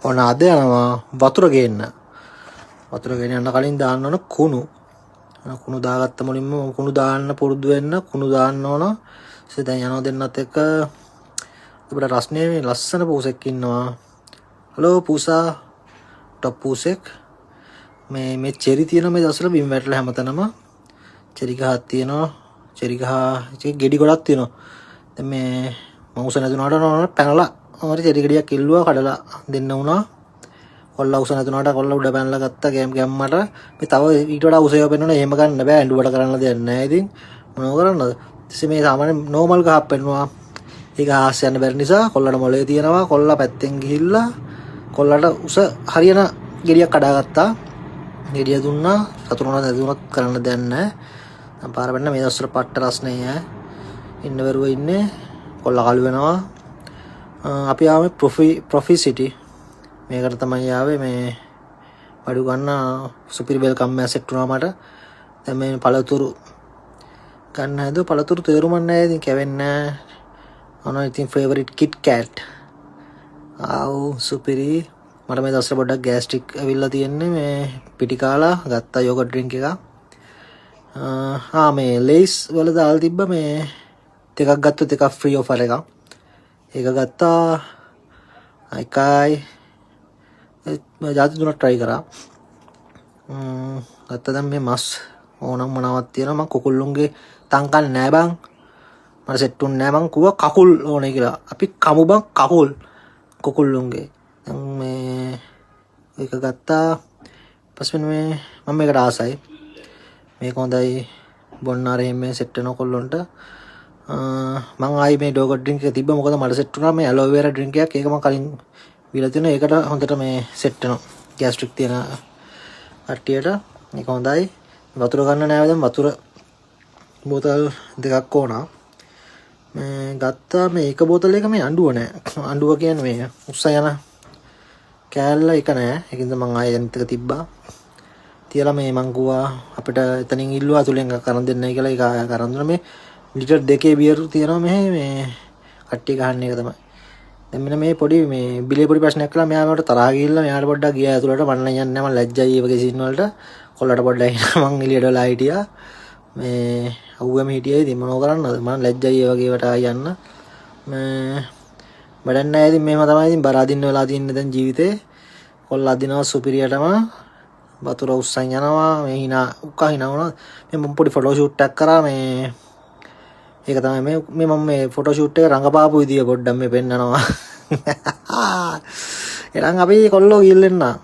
ඔන්න අද යනවා වතුර ගේන්න. වතුර ගෙන යන්න කලින් දාන්න ඕන කුණු. කුණු දාගත්ත මුලින්ම කුණු දාන්න පුරුදු වෙන්න කුණු දාන්න ඕන. ඊට දැන් යනවා දෙන්නත් එක්ක අපිට රස්නේ මේ ලස්සන පූසෙක් ඉන්නවා. හලෝ පූසා ටොප් පූසෙක්. මේ චෙරි තියෙන මේ දවස්වල බිම් වැටලා හැමතැනම චෙරි ගහක් තියෙනවා. චෙරි ගහ ගෙඩි ගොඩක් තියෙනවා. දැන් මේ මවුස නැතුණාට නෝන පැනලා හරි චෙරි ගෙඩියක් ඉල්ලුවා කඩලා දෙන්න වුණා. කොල්ලා උස නැතුණාට කොල්ලා උඩ පැනලා ගත්තා ගැම්මට. මේ තව ඊට වඩා උසයව පෙන්වන එහෙම ගන්න බෑ ඇඬුවට කරන්න දෙයක් නැහැ. ඉතින් මොනව කරන්නද? ඊටසේ මේ සාමාන්‍ය නෝමල් ගහක් පෙන්වුවා. ඒක ආස් යන්න බැරි නිසා කොල්ලට මොලේ තියෙනවා. කොල්ලා පැත්තෙන් ගිහිල්ලා කොල්ලට උස හරියන ගෙඩියක් කඩාගත්තා. ගෙඩිය දුන්නා. සතුරුණා නැතුණත් කරන්න දෙයක් නැහැ. දැන් පාර වෙන්න මේ දවස්වල පට්ට රස්නේ ඈ. ඉන්න බරුව ඉන්නේ. කොල්ලා කළු වෙනවා. අපි ආවේ ප්‍රොෆිසිටි මේකට තමයි ආවේ මේ බඩු ගන්න සුපිරි වෙල්කම් මැසේජ් වුණා මට. දැන් මේ පළතුරු ගන්න හැදුව පළතුරු තේරුම් නැහැ. ඉතින් කැවෙන්නේ නැහැ. ඉතින් ෆේවරිට් කිට් කැට්. ආව් සුපිරි. මට මේ දවස්වල පොඩ්ඩක් ගෑස්ට්‍රික් ඇවිල්ලා තියෙන්නේ මේ පිටි කාලා ගත්තා යෝගට් ඩ්‍රින්ක් එකක්. මේ ලේස් වල දාලා තිබ්බ මේ දෙකක් ගත්තොත් එකක් ෆ්‍රී ඔෆර් එකක්. ඒක ගත්තා එකයි ජාති තුනක් try කරා. ගත්තා දැන් මේ මස් ඕනම් මොනවත් තියෙනවා. මම කුකුල්ලුන්ගේ තංකල් නෑ බං. මට සෙට් උන්නේ නෑ. මං කිව්වා කකුල් ඕනේ කියලා. අපි කමු බං කකුල් කුකුල්ලුන්ගේ. දැන් මේ ඒක ගත්තා. ඊපස්සේ මේ මම මේකට ආසයි. මේක හොඳයි බොන්නාර එහෙම සෙට් වෙන කොල්ලොන්ට. මම ආයි මේ ඩෝගට් ඩ්‍රින්ක් එක තිබ්බ මොකද මට සෙට් වුණා මේ ඇලෝවෙරා ඩ්‍රින්ක් එකක්. ඒක මම කලින් බීලා තියෙනවා. ඒකට හොඳට මේ සෙට් වෙනවා. ගෑස්ට්‍රික් තියෙන කට්ටියට මේක හොඳයි. වතුර ගන්න නෑ දැන් වතුර බෝතල් දෙකක් ඕන. මේ ගත්තා මේ එක බෝතලයක මේ අඬුව නෑ. අඬුව කියන්නේ මේ උස්ස යන කෑල්ල එක නෑ. ඒකින්ද මම ආයෙ අනිත් එක තිබ්බා. තියලා මේ මං ගුවා අපිට එතනින් ඉල්ලුවා අතුලෙන් කරන් දෙන්නයි කියලා. ඒක ආය කරන් දුන්නා. මේ ලිටර් 2 බියර් තියෙනවා මේ කට්ටිය ගහන්න එක තමයි. දැන් මෙන්න මේ පොඩි මේ බිලේ පොඩි ප්‍රශ්නයක් කළා. මෙයා මට තරහා ගිහිල්ලා මෙයාට පොඩ්ඩක් ගියා ඇතුළට. මම යන්නේ නැහැ. මම ලැජ්ජයි ඒ වගේ සීන් වලට. කොල්ලට පොඩ්ඩක් එන්න මං එළියට වෙලා හිටියා. මේ අවුවම හිටියයි. ඉතින් මොනව කරන්නද? මම ලැජ්ජයි ඒ වගේ වට යන්න. මේ වැඩක් නැහැ. ඉතින් මේව තමයි ඉතින් බර අදින්න වෙලා තින්නේ දැන් ජීවිතේ. කොල්ලා අදිනවා සුපිරියටම. වතුර උස්සන් යනවා. මේ උක්කා හිනා වුණා. මේ මම පොඩි ෆොටෝ ෂූට් එකක් කරා මේ ඒක තමයි මේ මම මේ ෆොටෝ ෂූට් එක රඟපාපු විදිය පොඩ්ඩක් මේ පෙන්නනවා. එහෙනම් අපි කොල්ලෝ ගිහින් එන්න.